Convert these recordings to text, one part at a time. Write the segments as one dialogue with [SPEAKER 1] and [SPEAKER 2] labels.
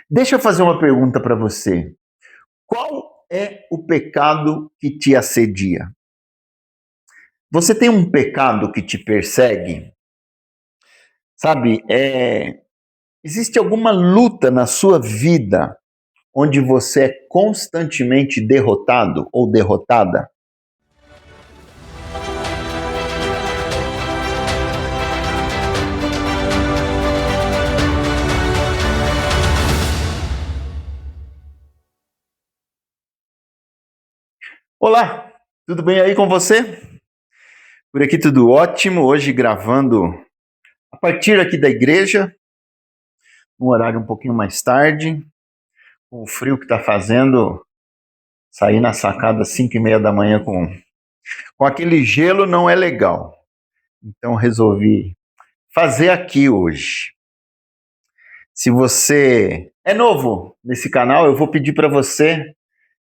[SPEAKER 1] Deixa eu fazer uma pergunta para você. Qual é o pecado que te assedia? Você tem um pecado que te persegue? Sabe, existe alguma luta na sua vida onde você é constantemente derrotado ou derrotada? Olá, tudo bem aí com você? Por aqui tudo ótimo, hoje gravando a partir aqui da igreja, um horário um pouquinho mais tarde, com o frio que está fazendo, sair na sacada às 5:30 da manhã com aquele gelo não é legal. Então resolvi fazer aqui hoje. Se você é novo nesse canal, eu vou pedir para você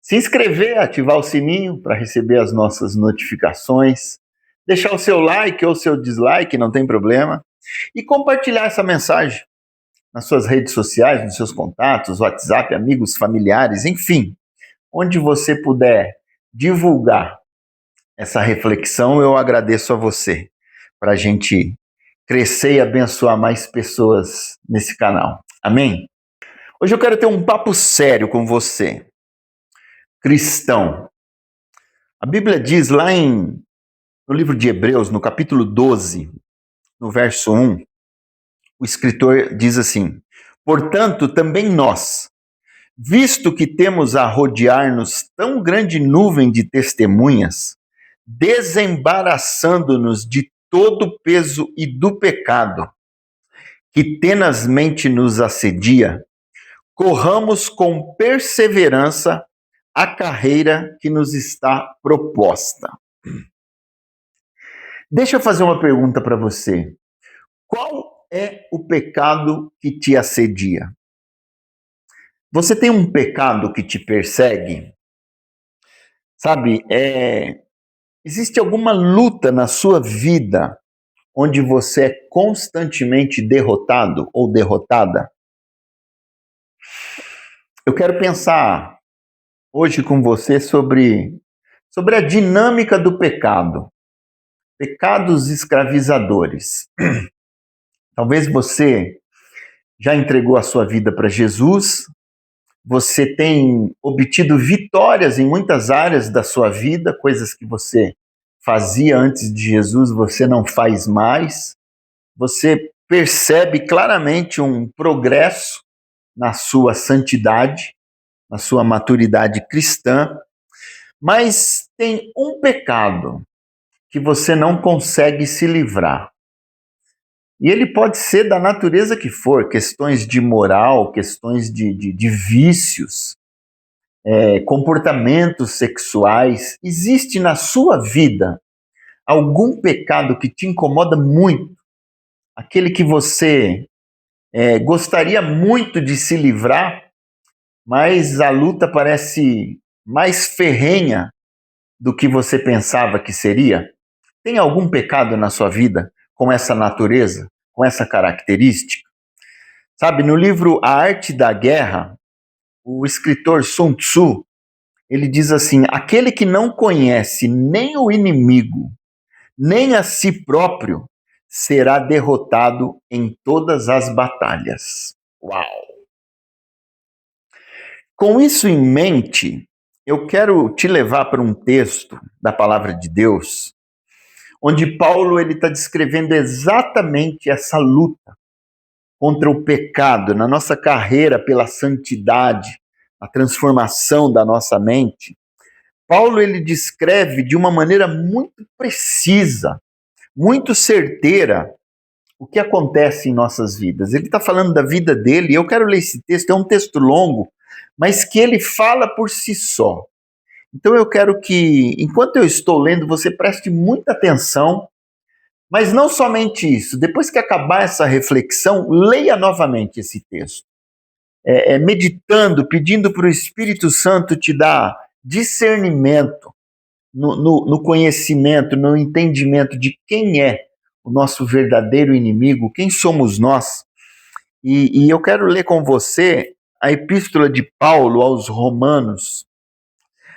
[SPEAKER 1] se inscrever, ativar o sininho para receber as nossas notificações, deixar o seu like ou o seu dislike, não tem problema, e compartilhar essa mensagem nas suas redes sociais, nos seus contatos, WhatsApp, amigos, familiares, enfim, onde você puder divulgar essa reflexão, eu agradeço a você, para a gente crescer e abençoar mais pessoas nesse canal. Amém? Hoje eu quero ter um papo sério com você, cristão. A Bíblia diz lá no livro de Hebreus, no capítulo 12, no verso 1, o escritor diz assim: portanto, também nós, visto que temos a rodear-nos tão grande nuvem de testemunhas, desembaraçando-nos de todo o peso e do pecado que tenazmente nos assedia, corramos com perseverança a carreira que nos está proposta. Deixa eu fazer uma pergunta para você. Qual é o pecado que te assedia? Você tem um pecado que te persegue? Sabe, existe alguma luta na sua vida onde você é constantemente derrotado ou derrotada? Eu quero pensar hoje com você sobre a dinâmica do pecado. Pecados escravizadores. Talvez você já entregou a sua vida para Jesus, você tem obtido vitórias em muitas áreas da sua vida, coisas que você fazia antes de Jesus, você não faz mais. Você percebe claramente um progresso na sua santidade, na sua maturidade cristã, mas tem um pecado que você não consegue se livrar. E ele pode ser da natureza que for, questões de moral, questões de vícios, comportamentos sexuais. Existe na sua vida algum pecado que te incomoda muito? Aquele que você gostaria muito de se livrar, mas a luta parece mais ferrenha do que você pensava que seria? Tem algum pecado na sua vida com essa natureza, com essa característica? Sabe, no livro A Arte da Guerra, o escritor Sun Tzu, ele diz assim: aquele que não conhece nem o inimigo, nem a si próprio, será derrotado em todas as batalhas. Uau! Com isso em mente, eu quero te levar para um texto da Palavra de Deus, onde Paulo está descrevendo exatamente essa luta contra o pecado na nossa carreira pela santidade, a transformação da nossa mente. Paulo ele descreve de uma maneira muito precisa, muito certeira, o que acontece em nossas vidas. Ele está falando da vida dele, e eu quero ler esse texto, é um texto longo, mas que ele fala por si só. Então eu quero que, enquanto eu estou lendo, você preste muita atenção, mas não somente isso. Depois que acabar essa reflexão, leia novamente esse texto. Meditando, pedindo para o Espírito Santo te dar discernimento no conhecimento, no entendimento de quem é o nosso verdadeiro inimigo, quem somos nós. E eu quero ler com você a epístola de Paulo aos Romanos,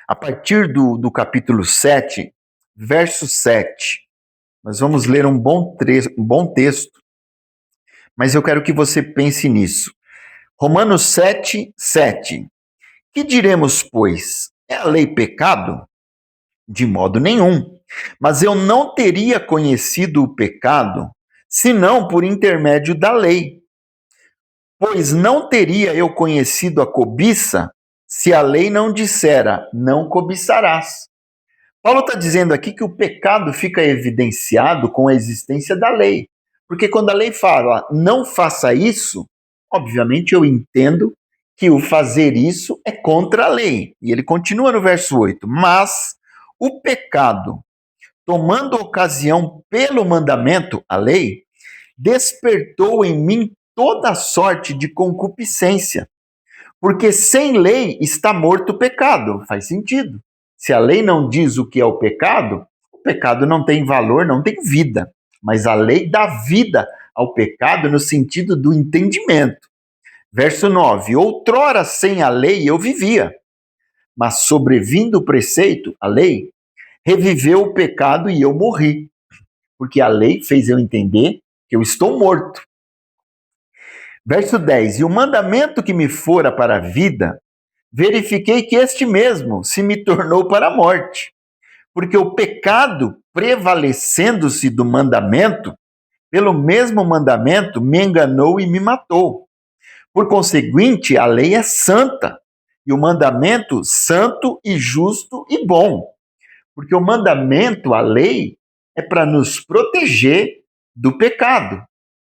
[SPEAKER 1] a partir do capítulo 7, verso 7. Nós vamos ler um bom texto, mas eu quero que você pense nisso. Romanos 7, 7. Que diremos, pois? É a lei pecado? De modo nenhum. Mas eu não teria conhecido o pecado, senão por intermédio da lei. Pois não teria eu conhecido a cobiça, se a lei não dissera, não cobiçarás. Paulo está dizendo aqui que o pecado fica evidenciado com a existência da lei. Porque quando a lei fala, não faça isso, obviamente eu entendo que o fazer isso é contra a lei. E ele continua no verso 8. Mas o pecado, tomando ocasião pelo mandamento, a lei, despertou em mim toda sorte de concupiscência. Porque sem lei está morto o pecado. Faz sentido. Se a lei não diz o que é o pecado não tem valor, não tem vida. Mas a lei dá vida ao pecado no sentido do entendimento. Verso 9: outrora sem a lei eu vivia, mas sobrevindo o preceito, a lei, reviveu o pecado e eu morri. Porque a lei fez eu entender que eu estou morto. Verso 10: e o mandamento que me fora para a vida, verifiquei que este mesmo se me tornou para a morte. Porque o pecado, prevalecendo-se do mandamento, pelo mesmo mandamento, me enganou e me matou. Por conseguinte, a lei é santa, e o mandamento santo e justo e bom. Porque o mandamento, a lei, é para nos proteger do pecado.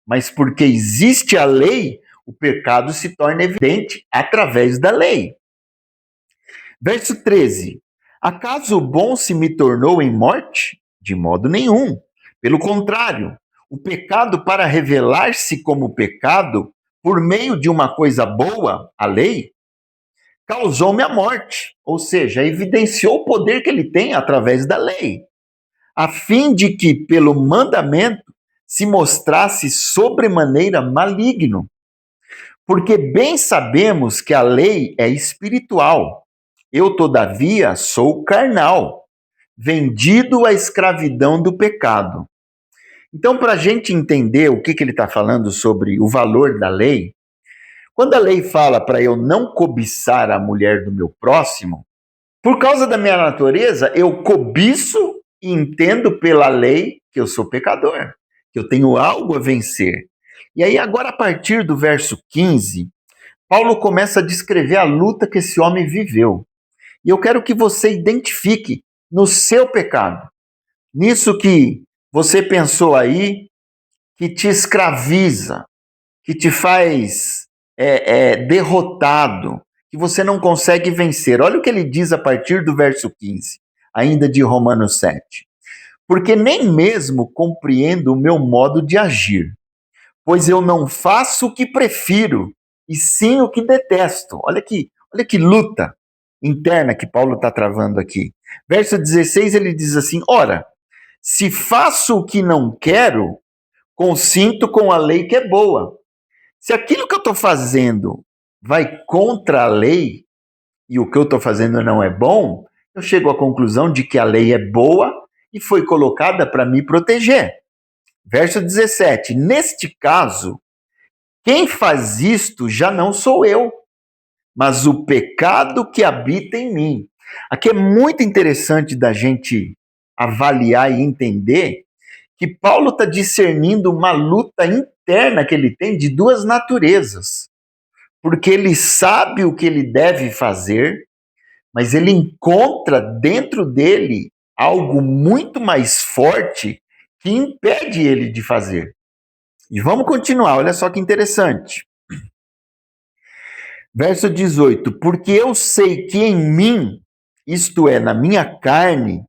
[SPEAKER 1] Mas porque existe a lei, o pecado se torna evidente através da lei. Verso 13. Acaso o bom se me tornou em morte? De modo nenhum. Pelo contrário, o pecado, para revelar-se como pecado, por meio de uma coisa boa, a lei, causou-me a morte. Ou seja, evidenciou o poder que ele tem através da lei, a fim de que, pelo mandamento, se mostrasse sobremaneira maligno. Porque bem sabemos que a lei é espiritual. Eu, todavia, sou carnal, vendido à escravidão do pecado. Então, para a gente entender o que ele está falando sobre o valor da lei, quando a lei fala para eu não cobiçar a mulher do meu próximo, por causa da minha natureza, eu cobiço e entendo pela lei que eu sou pecador, que eu tenho algo a vencer. E aí, agora, a partir do verso 15, Paulo começa a descrever a luta que esse homem viveu. E eu quero que você identifique no seu pecado, nisso que você pensou aí, que te escraviza, que te faz derrotado, que você não consegue vencer. Olha o que ele diz a partir do verso 15, ainda de Romanos 7. Porque nem mesmo compreendo o meu modo de agir, pois eu não faço o que prefiro, e sim o que detesto. Olha que luta interna que Paulo está travando aqui. Verso 16, ele diz assim: ora, se faço o que não quero, consinto com a lei que é boa. Se aquilo que eu estou fazendo vai contra a lei, e o que eu estou fazendo não é bom, eu chego à conclusão de que a lei é boa e foi colocada para me proteger. Verso 17, neste caso, quem faz isto já não sou eu, mas o pecado que habita em mim. Aqui é muito interessante da gente avaliar e entender que Paulo está discernindo uma luta interna que ele tem de duas naturezas. Porque ele sabe o que ele deve fazer, mas ele encontra dentro dele algo muito mais forte que impede ele de fazer. E vamos continuar, olha só que interessante. Verso 18: porque eu sei que em mim, isto é, na minha carne,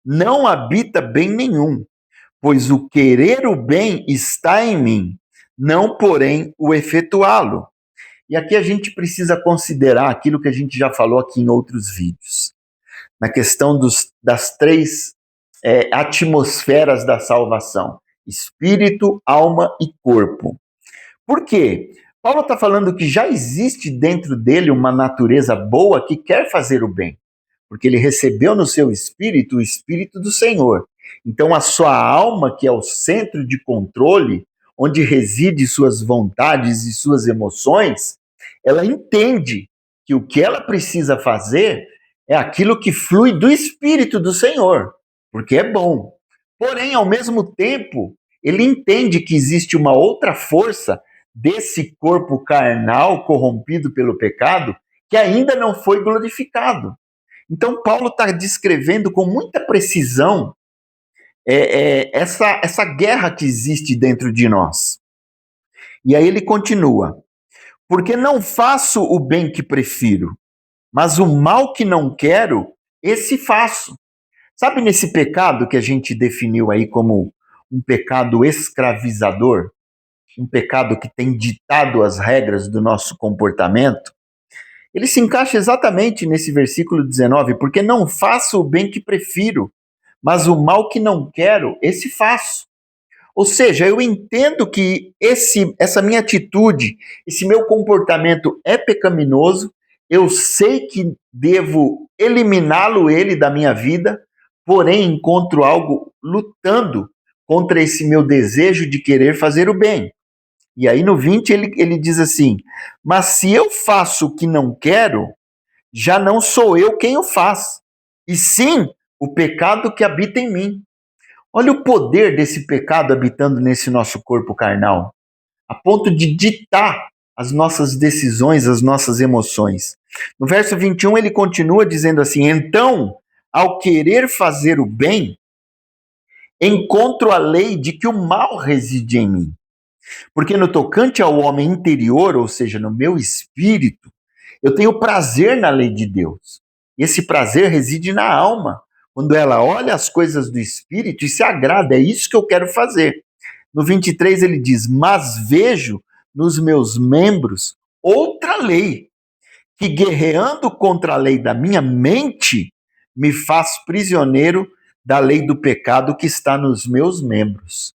[SPEAKER 1] não habita bem nenhum, pois o querer o bem está em mim, não, porém, o efetuá-lo. E aqui a gente precisa considerar aquilo que a gente já falou aqui em outros vídeos, na questão das três atmosferas da salvação: espírito, alma e corpo. Por quê? Paulo está falando que já existe dentro dele uma natureza boa que quer fazer o bem, porque ele recebeu no seu espírito o Espírito do Senhor. Então a sua alma, que é o centro de controle, onde reside suas vontades e suas emoções, ela entende que o que ela precisa fazer é aquilo que flui do Espírito do Senhor, porque é bom. Porém, ao mesmo tempo, ele entende que existe uma outra força desse corpo carnal corrompido pelo pecado que ainda não foi glorificado. Então, Paulo está descrevendo com muita precisão essa guerra que existe dentro de nós. E aí ele continua: porque não faço o bem que prefiro, mas o mal que não quero, esse faço. Sabe nesse pecado que a gente definiu aí como um pecado escravizador? Um pecado que tem ditado as regras do nosso comportamento? Ele se encaixa exatamente nesse versículo 19, porque não faço o bem que prefiro, mas o mal que não quero, esse faço. Ou seja, eu entendo que essa minha atitude, esse meu comportamento é pecaminoso, eu sei que devo eliminá-lo ele da minha vida, porém encontro algo lutando contra esse meu desejo de querer fazer o bem. E aí no 20 ele diz assim: mas se eu faço o que não quero, já não sou eu quem o faz, e sim o pecado que habita em mim. Olha o poder desse pecado habitando nesse nosso corpo carnal, a ponto de ditar as nossas decisões, as nossas emoções. No verso 21 ele continua dizendo assim: então, ao querer fazer o bem, encontro a lei de que o mal reside em mim. Porque no tocante ao homem interior, ou seja, no meu espírito, eu tenho prazer na lei de Deus. E esse prazer reside na alma, quando ela olha as coisas do espírito e se agrada, é isso que eu quero fazer. No 23 ele diz: mas vejo nos meus membros outra lei, que guerreando contra a lei da minha mente, me faz prisioneiro da lei do pecado que está nos meus membros.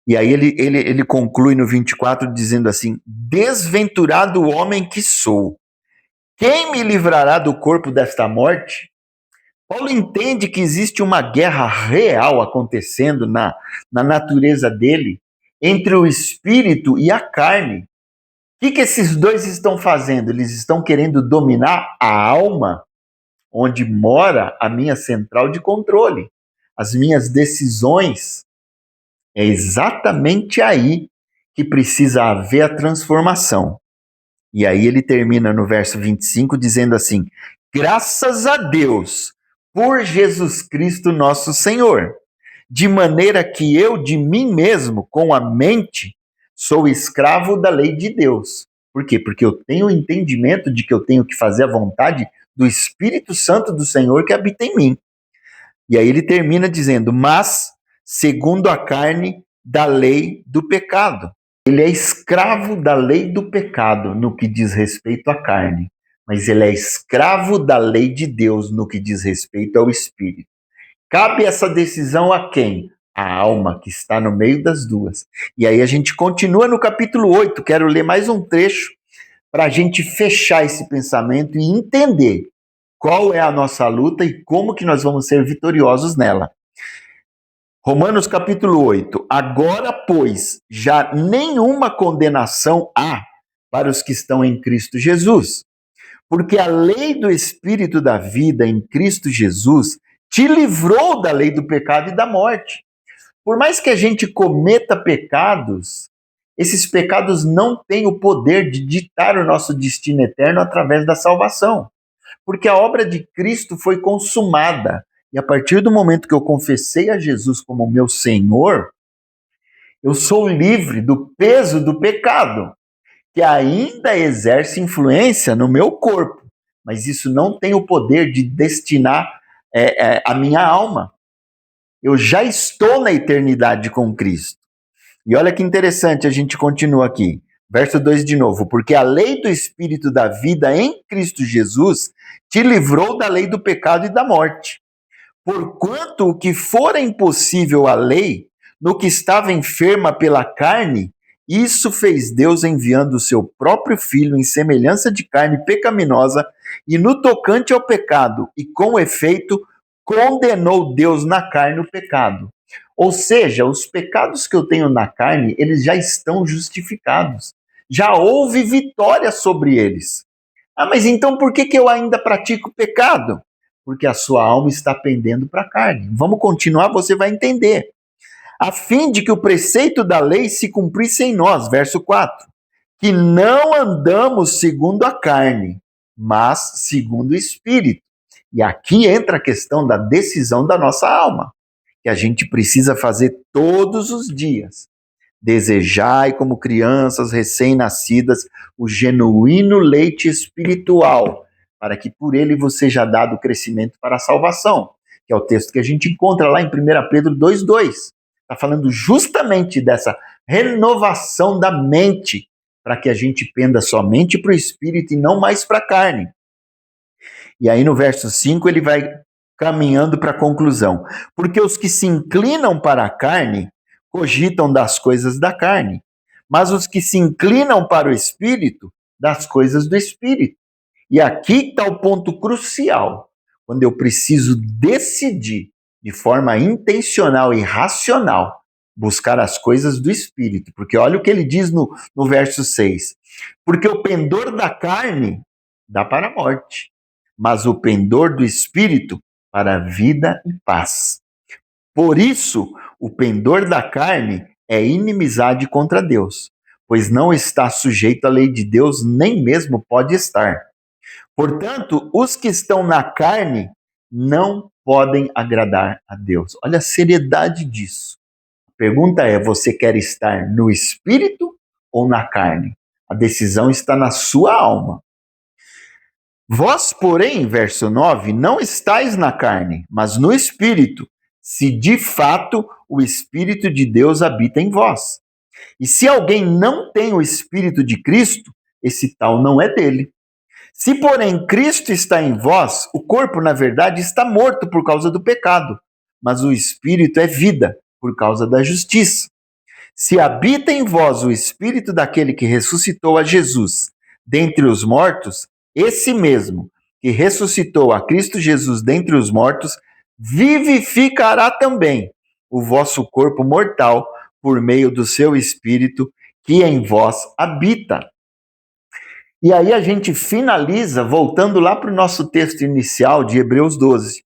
[SPEAKER 1] E aí ele conclui no 24 dizendo assim: desventurado homem que sou, quem me livrará do corpo desta morte? Paulo entende que existe uma guerra real acontecendo na natureza dele, entre o espírito e a carne. O que esses dois estão fazendo? Eles estão querendo dominar a alma, onde mora a minha central de controle, as minhas decisões. É exatamente aí que precisa haver a transformação. E aí ele termina no verso 25 dizendo assim: graças a Deus por Jesus Cristo nosso Senhor, de maneira que eu de mim mesmo, com a mente, sou escravo da lei de Deus. Por quê? Porque eu tenho o entendimento de que eu tenho que fazer a vontade do Espírito Santo do Senhor que habita em mim. E aí ele termina dizendo: mas segundo a carne, da lei do pecado. Ele é escravo da lei do pecado no que diz respeito à carne, mas ele é escravo da lei de Deus no que diz respeito ao espírito. Cabe essa decisão a quem? A alma, que está no meio das duas. E aí a gente continua no capítulo 8, quero ler mais um trecho para a gente fechar esse pensamento e entender qual é a nossa luta e como que nós vamos ser vitoriosos nela. Romanos capítulo 8. Agora, pois, já nenhuma condenação há para os que estão em Cristo Jesus, porque a lei do Espírito da vida em Cristo Jesus te livrou da lei do pecado e da morte. Por mais que a gente cometa pecados, esses pecados não têm o poder de ditar o nosso destino eterno através da salvação, porque a obra de Cristo foi consumada. E a partir do momento que eu confessei a Jesus como meu Senhor, eu sou livre do peso do pecado, que ainda exerce influência no meu corpo, mas isso não tem o poder de destinar a minha alma. Eu já estou na eternidade com Cristo. E olha que interessante, a gente continua aqui. Verso 2 de novo. Porque a lei do Espírito da vida em Cristo Jesus te livrou da lei do pecado e da morte. Porquanto o que fora impossível à lei, no que estava enferma pela carne, Isso fez Deus enviando o seu próprio Filho em semelhança de carne pecaminosa, e no tocante ao pecado, e com efeito, condenou Deus na carne o pecado. Ou seja, os pecados que eu tenho na carne, eles já estão justificados. Já houve vitória sobre eles. Ah, mas então por que eu ainda pratico pecado? Porque a sua alma está pendendo para a carne. Vamos continuar, você vai entender. A fim de que o preceito da lei se cumprisse em nós, verso 4, que não andamos segundo a carne, mas segundo o Espírito. E aqui entra a questão da decisão da nossa alma, que a gente precisa fazer todos os dias. Desejai como crianças recém-nascidas o genuíno leite espiritual, para que por ele vos seja dado crescimento para a salvação, que é o texto que a gente encontra lá em 1 Pedro 2,2. Está falando justamente dessa renovação da mente, para que a gente penda somente para o Espírito e não mais para a carne. E aí no verso 5 ele vai caminhando para a conclusão. Porque os que se inclinam para a carne cogitam das coisas da carne, mas os que se inclinam para o Espírito, das coisas do Espírito. E aqui está o ponto crucial, quando eu preciso decidir de forma intencional e racional buscar as coisas do Espírito. Porque olha o que ele diz no verso 6. Porque o pendor da carne dá para a morte, mas o pendor do Espírito para a vida e paz. Por isso, o pendor da carne é inimizade contra Deus, pois não está sujeito à lei de Deus, nem mesmo pode estar. Portanto, os que estão na carne não podem agradar a Deus. Olha a seriedade disso. A pergunta é: você quer estar no Espírito ou na carne? A decisão está na sua alma. Vós, porém, verso 9, não estáis na carne, mas no Espírito, se de fato o Espírito de Deus habita em vós. E se alguém não tem o Espírito de Cristo, esse tal não é dele. Se, porém, Cristo está em vós, o corpo, na verdade, está morto por causa do pecado, mas o Espírito é vida por causa da justiça. Se habita em vós o Espírito daquele que ressuscitou a Jesus dentre os mortos, esse mesmo que ressuscitou a Cristo Jesus dentre os mortos, vivificará também o vosso corpo mortal por meio do seu Espírito que em vós habita. E aí a gente finaliza voltando lá para o nosso texto inicial de Hebreus 12.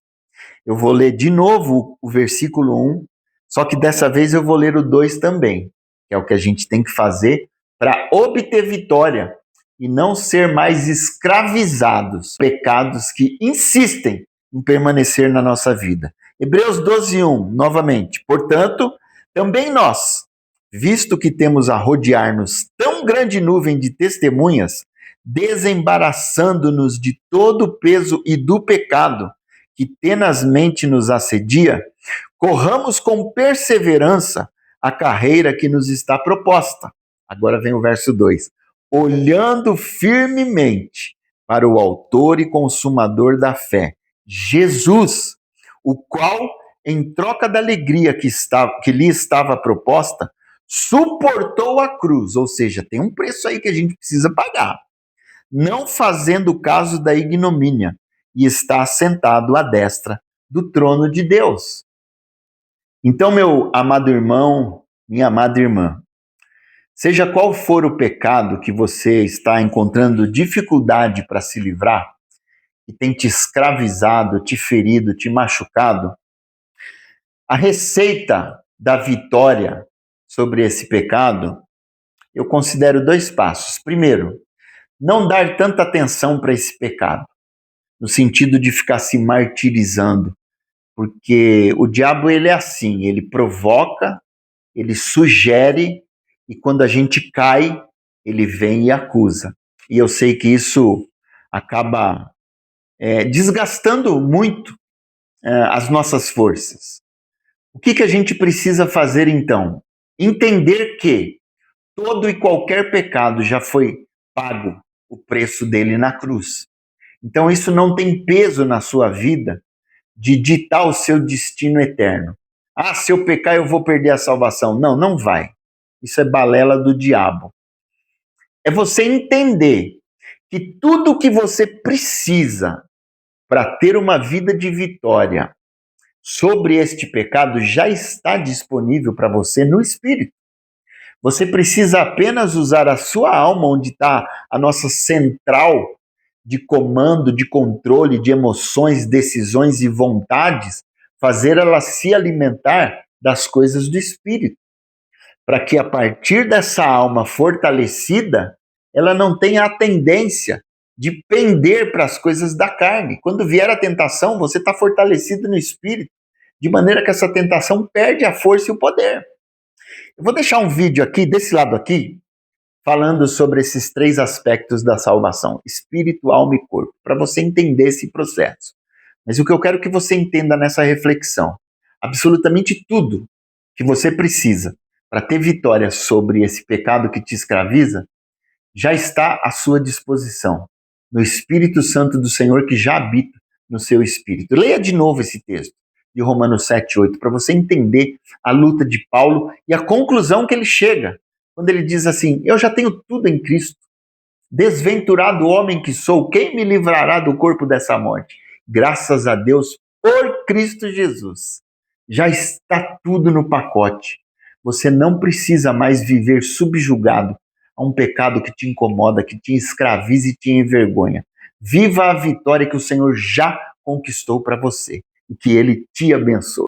[SPEAKER 1] Eu vou ler de novo o versículo 1, só que dessa vez eu vou ler o 2 também, que é o que a gente tem que fazer para obter vitória e não ser mais escravizados, pecados que insistem em permanecer na nossa vida. Hebreus 12, 1, novamente. Portanto, também nós, visto que temos a rodear-nos tão grande nuvem de testemunhas, desembaraçando-nos de todo o peso e do pecado que tenazmente nos assedia, corramos com perseverança a carreira que nos está proposta. Agora vem o verso 2. Olhando firmemente para o autor e consumador da fé, Jesus, o qual, em troca da alegria que lhe estava proposta, suportou a cruz, ou seja, tem um preço aí que a gente precisa pagar, não fazendo caso da ignomínia, e está assentado à destra do trono de Deus. Então, meu amado irmão, minha amada irmã, seja qual for o pecado que você está encontrando dificuldade para se livrar, que tem te escravizado, te ferido, te machucado, a receita da vitória sobre esse pecado, eu considero 2 passos. Primeiro, não dar tanta atenção para esse pecado, no sentido de ficar se martirizando, porque o diabo ele é assim, ele provoca, ele sugere, e quando a gente cai, ele vem e acusa. E eu sei que isso acaba desgastando muito as nossas forças. O que a gente precisa fazer então? Entender que todo e qualquer pecado já foi pago o preço dele na cruz. Então isso não tem peso na sua vida de ditar o seu destino eterno. Ah, se eu pecar eu vou perder a salvação. Não, não vai. Isso é balela do diabo. É você entender que tudo que você precisa para ter uma vida de vitória sobre este pecado já está disponível para você no Espírito. Você precisa apenas usar a sua alma, onde está a nossa central de comando, de controle, de emoções, decisões e vontades, fazer ela se alimentar das coisas do Espírito, para que a partir dessa alma fortalecida, ela não tenha a tendência de pender para as coisas da carne. Quando vier a tentação, você está fortalecido no Espírito, de maneira que essa tentação perde a força e o poder. Eu vou deixar um vídeo aqui, desse lado aqui, falando sobre esses 3 aspectos da salvação: espírito, alma e corpo, para você entender esse processo. Mas o que eu quero que você entenda nessa reflexão, absolutamente tudo que você precisa para ter vitória sobre esse pecado que te escraviza, já está à sua disposição, no Espírito Santo do Senhor que já habita no seu espírito. Leia de novo esse texto de Romanos 7:8, para você entender a luta de Paulo e a conclusão que ele chega, quando ele diz assim: eu já tenho tudo em Cristo. Desventurado homem que sou, quem me livrará do corpo dessa morte? Graças a Deus por Cristo Jesus. Já está tudo no pacote. Você não precisa mais viver subjugado a um pecado que te incomoda, que te escraviza e te envergonha. Viva a vitória que o Senhor já conquistou para você e que Ele te abençoe.